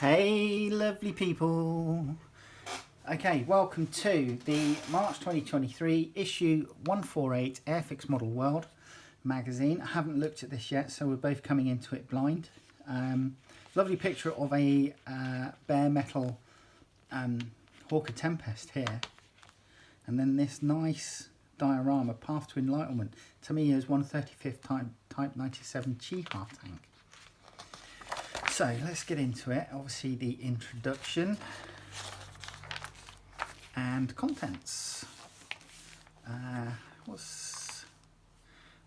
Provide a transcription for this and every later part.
Hey lovely people. Okay, welcome to the March 2023 issue 148 Airfix Model World magazine. I haven't looked at this yet, so we're both coming into it blind. Lovely picture of a bare metal Hawker Tempest here. And then this nice diorama, Path to Enlightenment, Tamiya's 135th Type 97 Chi-Ha tank. So let's get into it. Obviously the introduction and contents.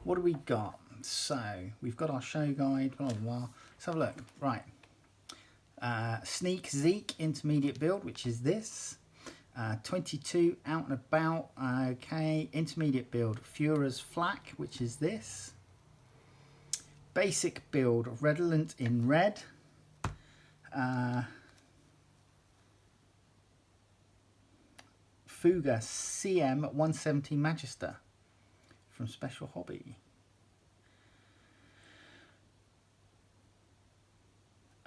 What do we got? So we've got our show guide, blah, blah, blah. Let's have a look. Right. Sneak Zeke intermediate build, which is this. 22 out and about. Okay. Intermediate build Führer's Flak, which is this. Basic build Redolent in red. Fuga CM 170 Magister from Special Hobby.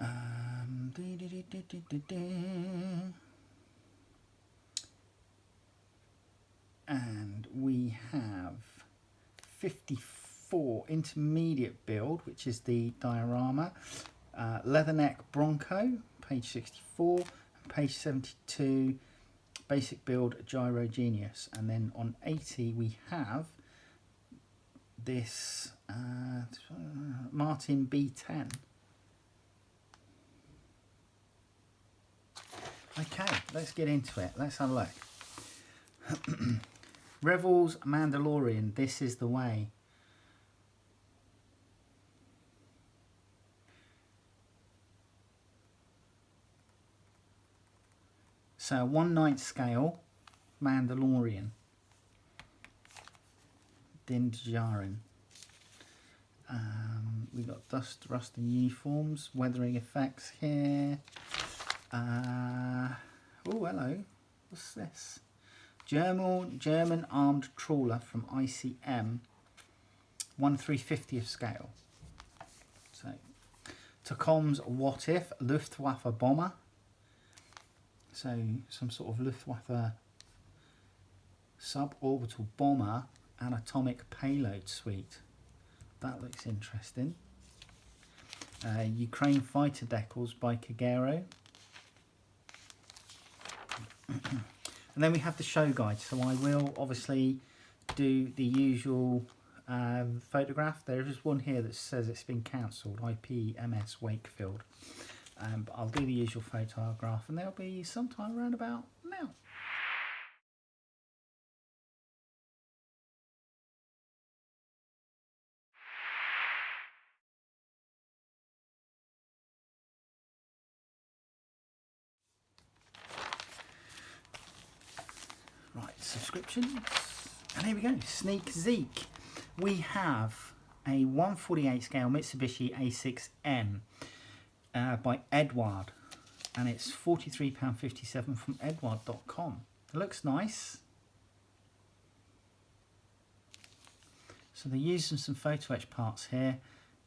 And we have 54 intermediate build, which is the diorama. Leatherneck Bronco, page 64, and page 72, basic build Gyro Genius. And then on 80 we have this Martin B10. Okay, let's get into it. Let's have a look. Revel's Mandalorian, this is the way. So 1/9 scale Mandalorian. Din Djarin. We got dust, rust and uniforms, weathering effects here. Oh, hello. What's this? German armed trawler from ICM. 1/350th scale. So Tacom's What If Luftwaffe bomber. So some sort of Luftwaffe suborbital bomber and atomic payload suite. That looks interesting. Ukraine fighter decals by Kagero. And then we have the show guide. So I will obviously do the usual photograph. There is one here that says it's been cancelled, IPMS Wakefield. But I'll do the usual photograph and they'll be sometime around about now. Right, subscriptions. And here we go, Sneak Zeke. We have a 1/48 scale Mitsubishi A6M. By Edward, and it's £43.57 from edward.com. It looks nice. So they're using some photo etch parts here.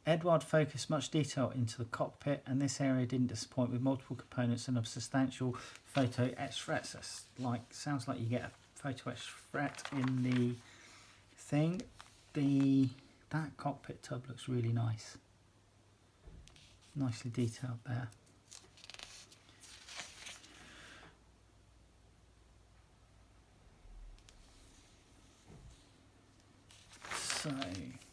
Edward focused much detail into the cockpit, and this area didn't disappoint with multiple components and of substantial photo etch frets. That's like, sounds like you get a photo etch fret in the thing. That cockpit tub looks really nice. Nicely detailed there. So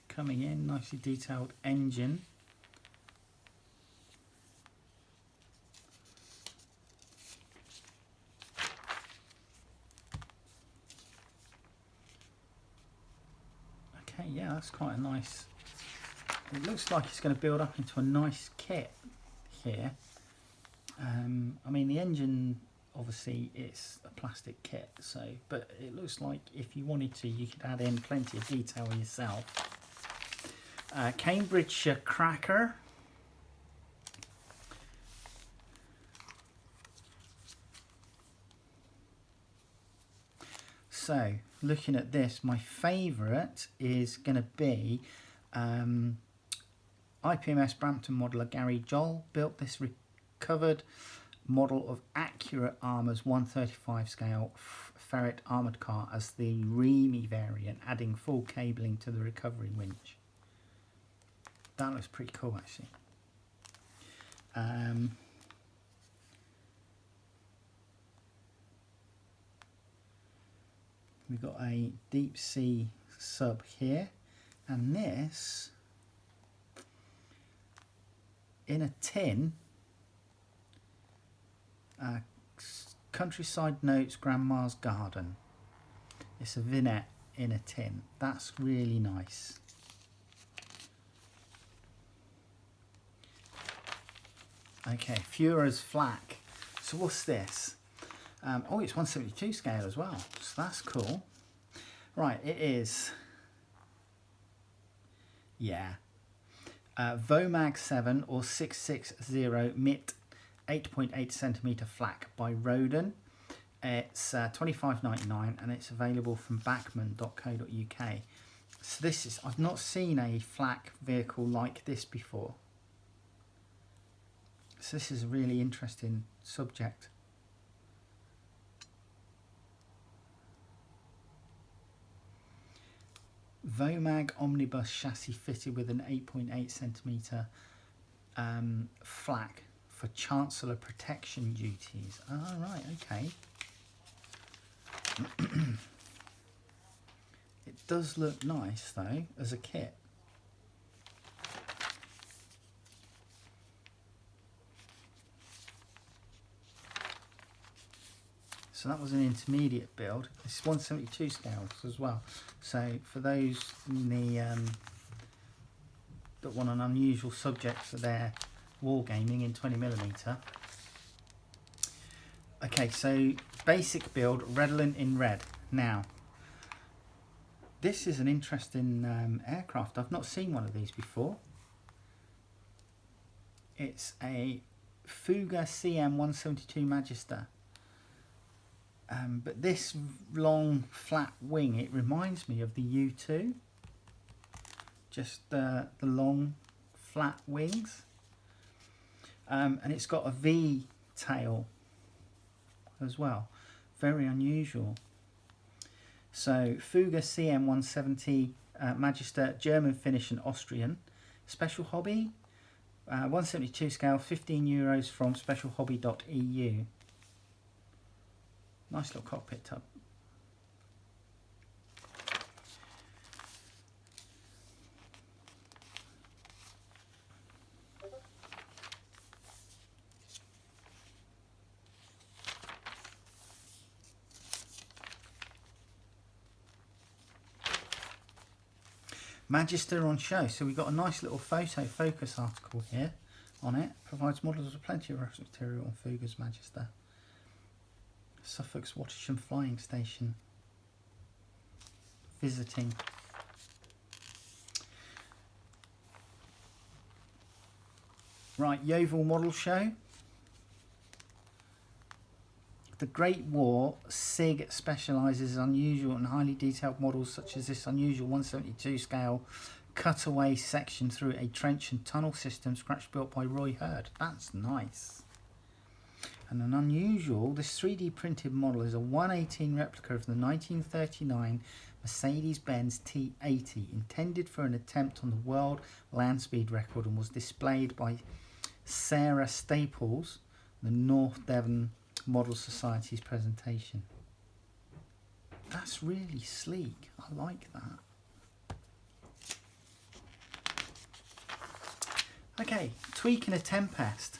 coming in, nicely detailed engine. Okay, yeah, that's quite a nice. It looks like it's going to build up into a nice kit here. I mean, the engine, obviously, it's a plastic kit, so, but it looks like if you wanted to, you could add in plenty of detail yourself. Cambridgeshire Cracker. So, looking at this, my favourite is going to be IPMS Brampton modeler Gary Joel built this covered model of Accurate Armour's 135 scale ferret armoured car as the Remy variant, adding full cabling to the recovery winch. That looks pretty cool, actually. We've got a deep sea sub here, and this in a tin. Countryside Notes Grandma's Garden. It's a vignette in a tin. That's really nice. Okay, Führer's Flak. So what's this? Oh, it's 172 scale as well, so that's cool. Right, it is, yeah, Vomag 7 or 660 MIT 8.8 centimeter flak by Roden. It's $25.99 and it's available from backman.co.uk. So this is, I've not seen a flak vehicle like this before. So this is a really interesting subject. Vomag omnibus chassis fitted with an 8.8 centimeter flak for Chancellor protection duties. Oh, right, okay. It does look nice though as a kit. So that was an intermediate build. This is 172 scales as well. So for those in the that want an unusual subject for their wargaming in 20mm. Okay, so basic build, redolent in red. Now, this is an interesting aircraft. I've not seen one of these before. It's a Fuga CM172 Magister. But this long flat wing, it reminds me of the U2. Just the long flat wings. And it's got a V tail as well. Very unusual. So Fuga CM170 Magister, German, Finnish and Austrian. Special hobby, 172 scale, €15 from specialhobby.eu. Nice little cockpit tub. Magister on show. So we've got a nice little photo focus article here on it. Provides models with plenty of reference material on Fuga's Magister. Suffolk's Wattisham Flying Station. Visiting. Right, Yeovil Model Show. The Great War, SIG specialises in unusual and highly detailed models such as this unusual 172 scale cutaway section through a trench and tunnel system scratch built by Roy Hurd. That's nice. And an unusual, this 3D printed model is a 118 replica of the 1939 Mercedes-Benz T80, intended for an attempt on the world land speed record, and was displayed by Sarah Staples, the North Devon Model Society's presentation. That's really sleek. I like that. Okay, tweaking a Tempest.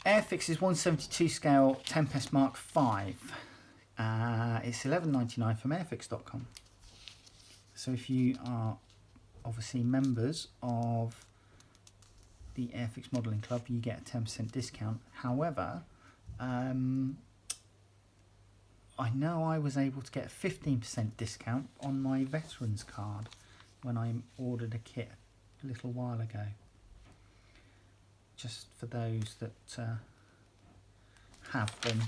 Airfix's 172 scale Tempest Mark V. It's $11.99 from airfix.com. So if you are obviously members of the Airfix Modelling Club, you get a 10% discount. However, I know I was able to get a 15% discount on my veterans card when I ordered a kit a little while ago. Just for those that have them.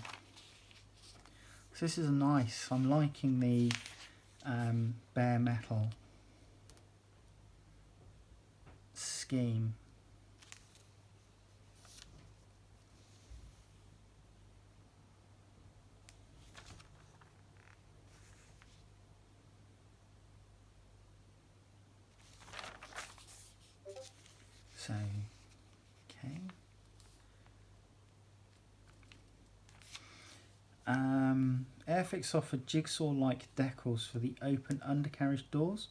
So this is nice. I'm liking the bare metal scheme. Airfix offered jigsaw-like decals for the open undercarriage doors.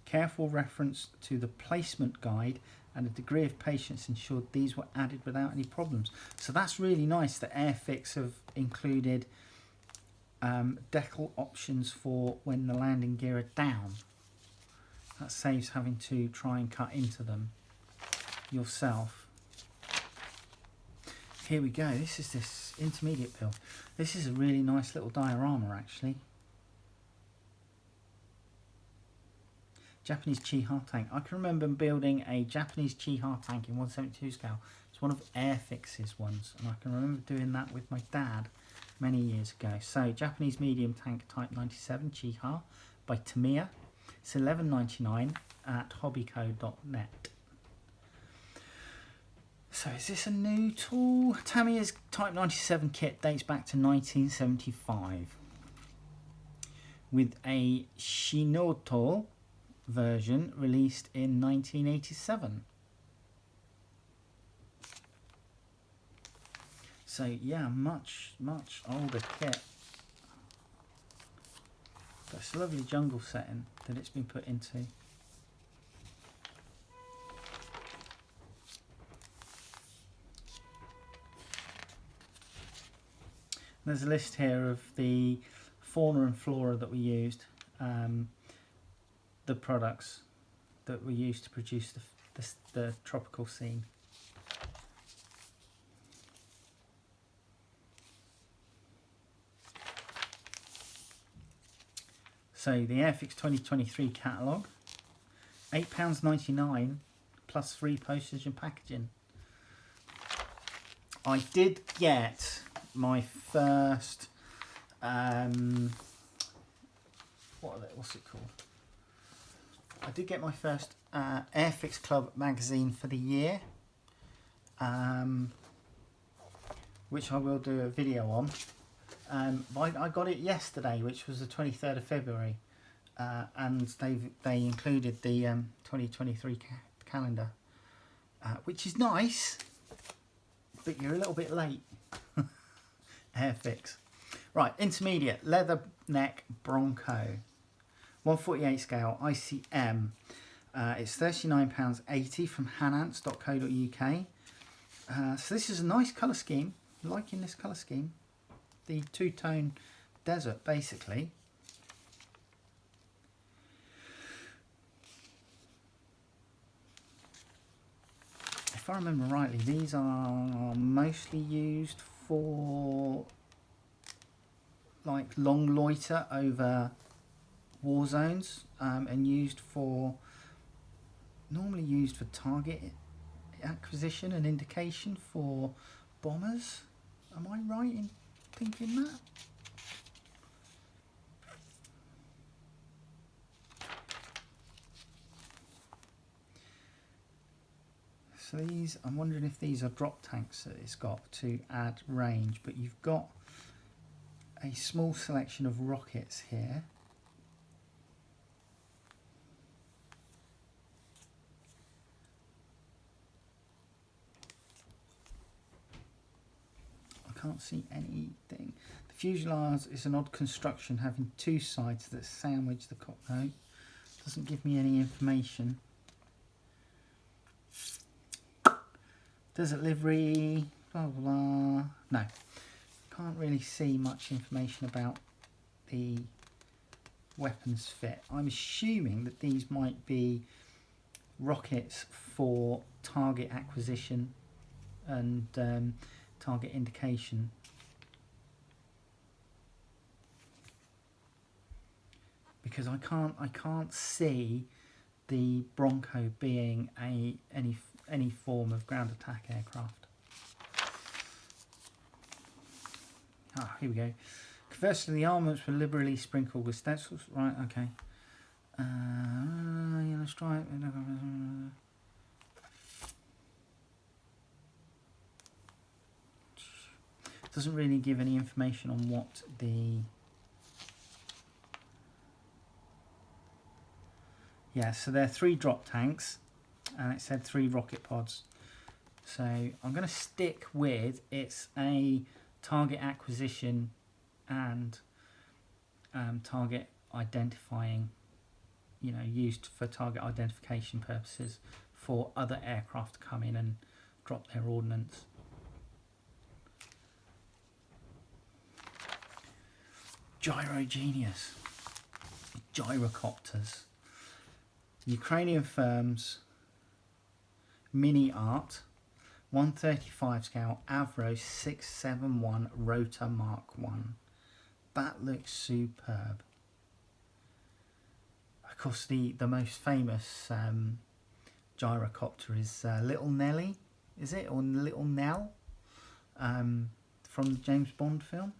Careful reference to the placement guide and a degree of patience ensured these were added without any problems. So that's really nice that Airfix have included decal options for when the landing gear are down. That saves having to try and cut into them yourself. Here we go. This is this intermediate build. This is a really nice little diorama actually. Japanese Chi-Ha tank. I can remember building a Japanese Chi-Ha tank in 1/72 scale. It's one of Airfix's ones, and I can remember doing that with my dad many years ago. So Japanese medium tank type 97 Chi-Ha by Tamiya. It's $11.99 at hobbyco.net. So is this a new tool? Tamiya's type 97 kit dates back to 1975 with a Shinoto version released in 1987. So yeah, much older kit. But it's a lovely jungle setting that it's been put into. There's a list here of the fauna and flora that we used, the products that we used to produce the tropical scene. So the Airfix 2023 catalogue, £8.99 plus free postage and packaging. I did get my first what's it called? I did get my first Airfix Club magazine for the year, which I will do a video on. I got it yesterday, which was the 23rd of February, and they included the 2023 calendar, which is nice, but you're a little bit late. Airfix. Right, intermediate leather neck Bronco, 1/48 scale ICM. It's £39.80 from hanants.co.uk. So this is a nice colour scheme. I'm liking this colour scheme. The two-tone desert, basically. If I remember rightly, these are mostly used for like long loiter over war zones, and normally used for target acquisition and indication for bombers. Am I right in thinking that? So these, I'm wondering if these are drop tanks that it's got to add range, but you've got a small selection of rockets here. I can't see anything. The fuselage is an odd construction having two sides that sandwich the cockpit. Doesn't give me any information. Desert livery, blah blah blah. No, can't really see much information about the weapons fit. I'm assuming that these might be rockets for target acquisition and target indication. Because I can't see the Bronco being any form of ground attack aircraft. Here we go. Conversely, the armaments were liberally sprinkled with stencils. Right, okay. Yellow stripe. Doesn't really give any information on what the... Yeah, so they're 3 drop tanks, and it said 3 rocket pods. So I'm going to stick with it's a target acquisition and target identifying, you know, used for target identification purposes for other aircraft to come in and drop their ordnance. Gyrogenius, gyrocopters, Ukrainian firms, Mini Art, 135 scale Avro 671 Rotor Mark 1. That looks superb. Of course, the most famous gyrocopter is Little Nelly, is it? Or Little Nell, from the James Bond film.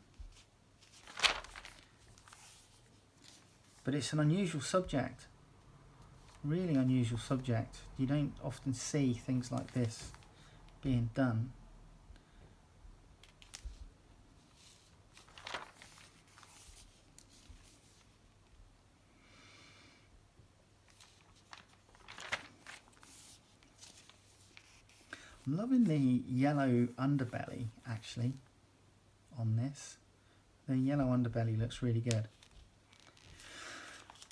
But it's an unusual subject, really unusual subject. You don't often see things like this being done. I'm loving the yellow underbelly actually on this. The yellow underbelly looks really good.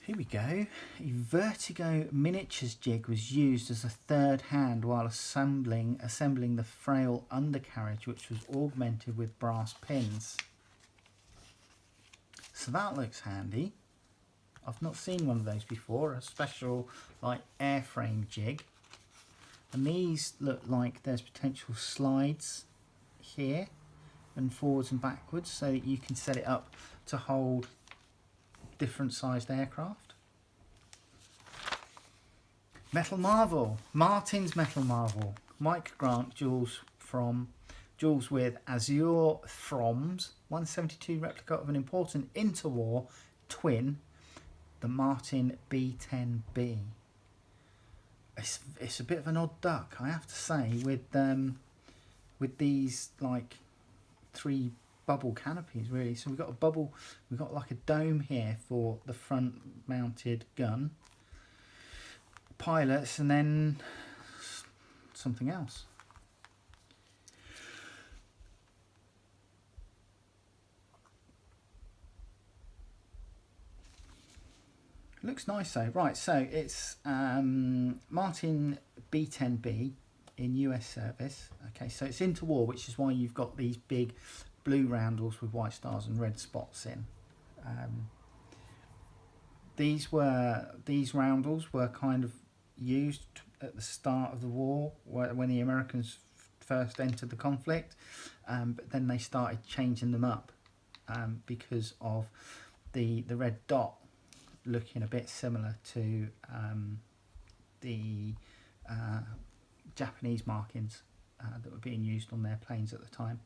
Here we go. A Vertigo miniatures jig was used as a third hand while assembling the frail undercarriage, which was augmented with brass pins. So that looks handy. I've not seen one of those before, a special like airframe jig. And these look like there's potential slides here and forwards and backwards so that you can set it up to hold different sized aircraft. Metal Marvel, Martin's Metal Marvel, Mike Grant, Jules with Azure Froms, 172 replica of an important interwar twin, the Martin B10B. It's a bit of an odd duck, I have to say, with these like 3 bubble canopies really. So we've got a bubble, we've got like a dome here for the front mounted gun, pilots, and then something else. Looks nice though. Right, so it's Martin B10B in US service. Okay, so it's interwar, which is why you've got these big blue roundels with white stars and red spots in. These roundels were kind of used at the start of the war when the Americans first entered the conflict, but then they started changing them up because of the red dot looking a bit similar to the Japanese markings that were being used on their planes at the time.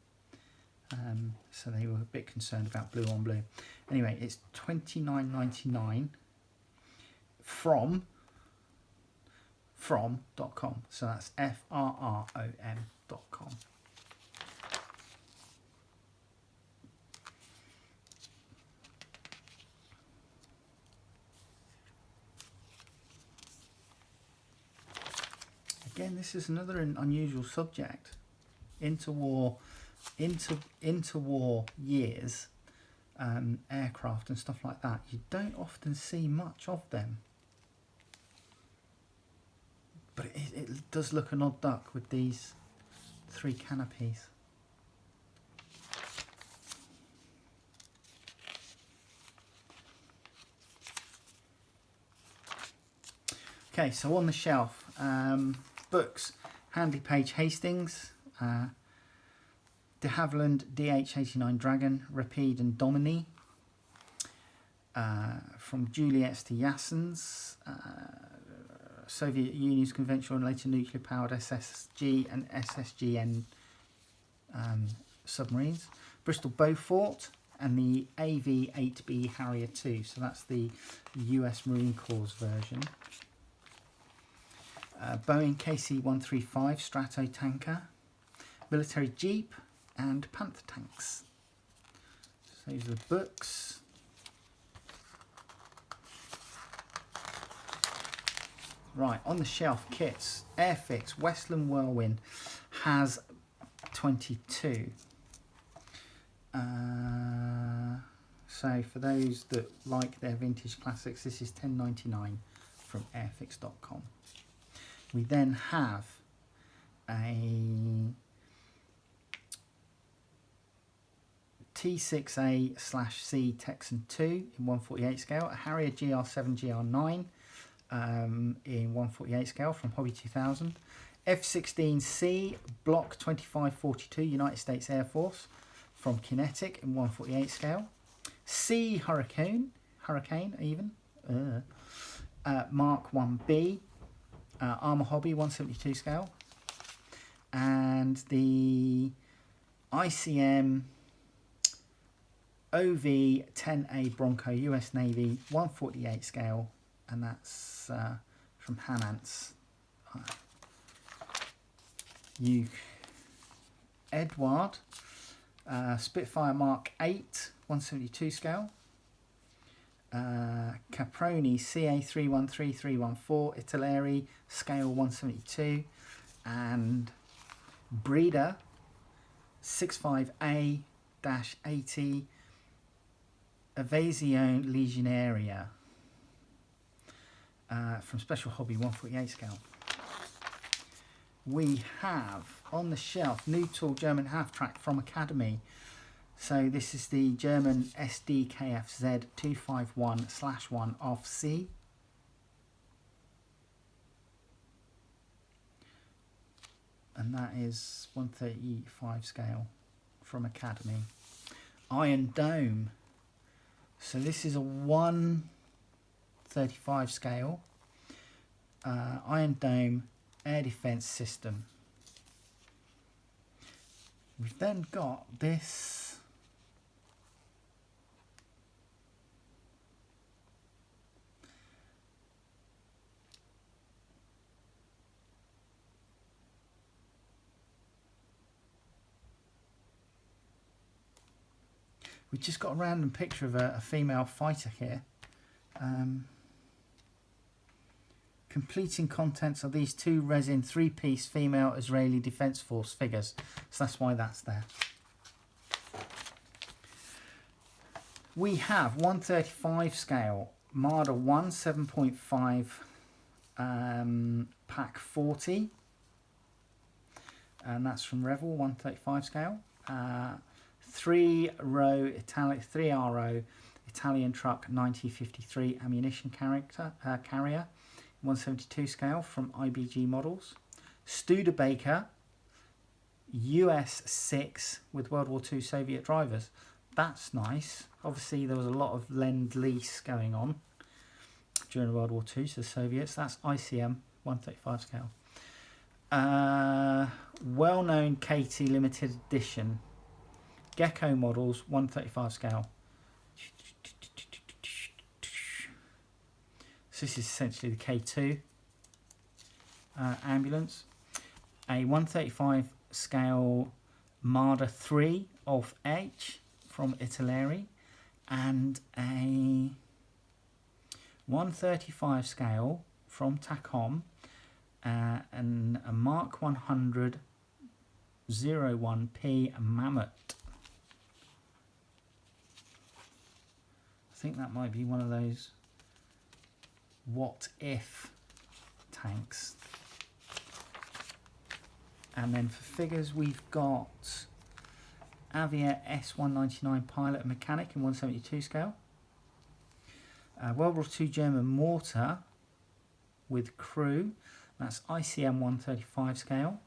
So they were a bit concerned about blue on blue. Anyway, it's $29.99 from from.com. So that's FRROM.com. Again, this is another unusual subject. Interwar years, aircraft and stuff like that. You don't often see much of them. But it does look an odd duck with these 3 canopies. Okay, so on the shelf, books, Handley Page Hastings, de Havilland DH-89 Dragon, Rapide and Domini, from Juliet's to Yassens, Soviet Union's conventional and later nuclear powered SSG and SSGN submarines, Bristol Beaufort, and the AV-8B Harrier II, so that's the US Marine Corps version. Boeing KC-135 Strato tanker, military Jeep, and Panther tanks. So these are the books. Right, on the shelf, kits. Airfix Westland Whirlwind has 22. So for those that like their vintage classics, this is $10.99 from Airfix.com. We then have a T6A/C Texan 2 in 148 scale, a Harrier GR7 GR9 in 148 scale from Hobby 2000, F-16C Block 2542 United States Air Force from Kinetic in 148 scale, C Hurricane even, Mark 1B, Armour Hobby 172 scale, and the ICM OV-10A Bronco US Navy 148 scale, and that's from Hanance. Edward Spitfire Mark 8 172 scale, Caproni CA313314 Italeri scale 172, and Breeder 65A-80 Evasion Legionaria from Special Hobby 148 scale. We have on the shelf new tool German half track from Academy. So this is the German SDKFZ 251/1 off C. And that is 135 scale from Academy. Iron Dome. So this is a 135 scale Iron Dome air defense system. We've then got this we've just got a random picture of a female fighter here. Completing contents of these two resin 3-piece female Israeli Defence Force figures. So that's why that's there. We have 135 scale Marder 1 7.5 pack 40. And that's from Revel, 135 scale. 3RO Italian truck 9053 ammunition carrier. 172 scale from IBG Models. Studebaker US 6 with World War II Soviet drivers. That's nice. Obviously there was a lot of lend-lease going on during World War II, so Soviets. That's ICM 135 scale. Well-known KT limited edition Gecko Models 135 scale. So this is essentially the K2 ambulance. A 135 scale Marder 3 of H from Italeri, and a 135 scale from Tacom, and a Mark 100 01P Mammoth. I think that might be one of those what if tanks. And then for figures we've got Avia S199 pilot and mechanic in 172 scale, World War II German mortar with crew, that's ICM 135 scale.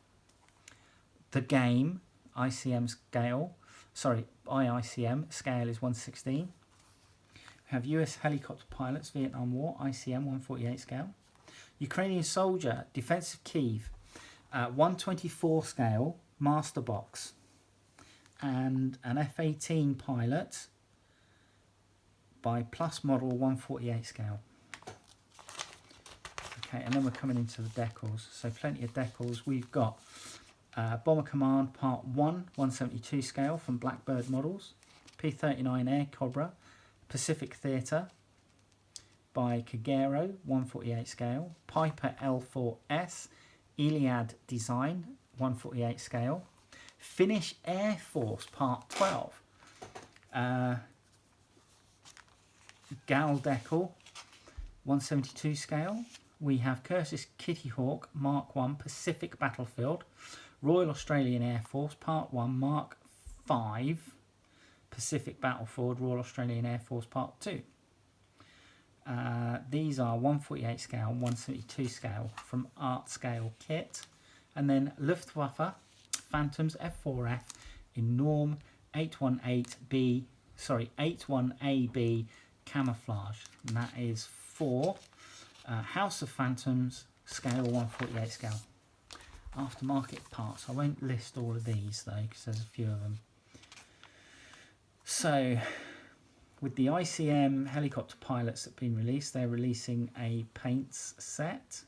The game ICM scale, sorry, IICM scale is 116. Have US helicopter pilots, Vietnam War, ICM 148 scale. Ukrainian soldier, defense of Kiev, 124 scale, master box. And an F-18 pilot by Plus Model 148 scale. Okay, and then we're coming into the decals. So plenty of decals. We've got Bomber Command Part 1, 172 scale from Blackbird Models. P-39 Air Cobra. Pacific Theatre by Kagero, 148 scale. Piper L4S, Iliad Design, 148 scale. Finnish Air Force Part 12. Gal Deckle, 172 scale. We have Curtis Kitty Hawk Mark 1 Pacific Battlefield, Royal Australian Air Force Part 1 Mark 5 Pacific Battlefield, Royal Australian Air Force Part 2. These are 148 scale, 172 scale from Art Scale Kit. And then Luftwaffe Phantoms F4F in Norm 818B, sorry, 81AB camouflage. And that is for House of Phantoms scale 148 scale. Aftermarket parts. I won't list all of these though because there's a few of them. So with the ICM helicopter pilots that have been released, they're releasing a paints set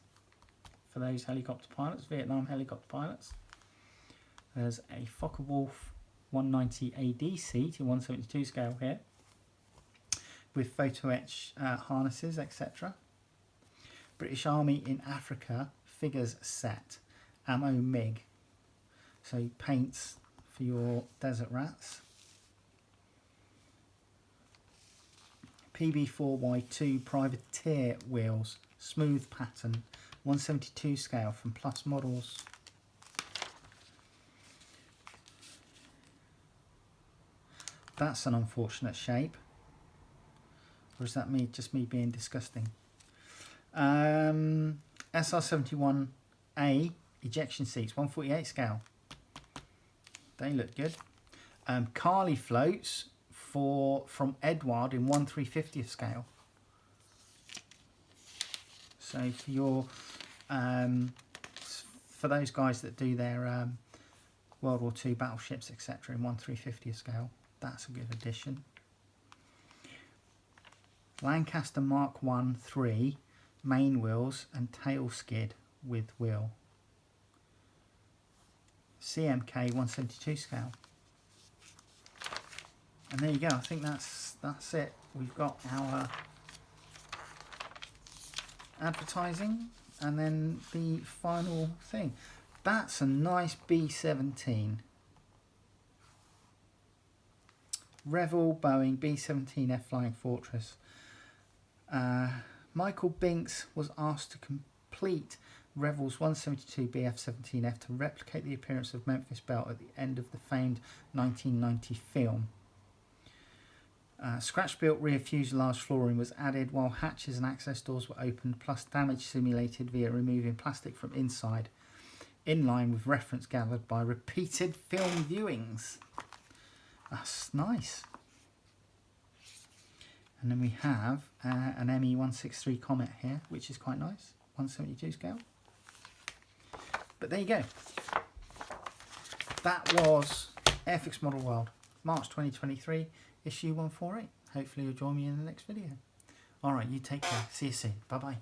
for those helicopter pilots, Vietnam helicopter pilots. There's a Focke-Wulf 190 ADC to 172 scale here with photo etch harnesses, etc. British Army in Africa figures set, ammo MiG, so paints for your desert rats. PB4Y2 privateer wheels, smooth pattern, 172 scale from Plus Models. That's an unfortunate shape. Or is that me, just me being disgusting? SR71A ejection seats, 148 scale. They look good. Carly floats from Edward in 1/350th scale. So for your for those guys that do their World War II battleships, etc., in 1/350th scale, that's a good addition. Lancaster Mark 1-3 main wheels and tail skid with wheel. CMK 172 scale. And there you go. I think that's it. We've got our advertising and then the final thing. That's a nice B-17. Revell Boeing B-17F Flying Fortress. Michael Binks was asked to complete Revell's 172 BF-17F to replicate the appearance of Memphis Belle at the end of the famed 1990 film. Scratch-built rear fuselage flooring was added while hatches and access doors were opened, plus damage simulated via removing plastic from inside, in line with reference gathered by repeated film viewings. That's nice. And then we have an ME-163 Comet here, which is quite nice, 172 scale. But there you go. That was Airfix Model World, March 2023, issue 148. Hopefully you'll join me in the next video. Alright, you take care. See you soon. Bye-bye.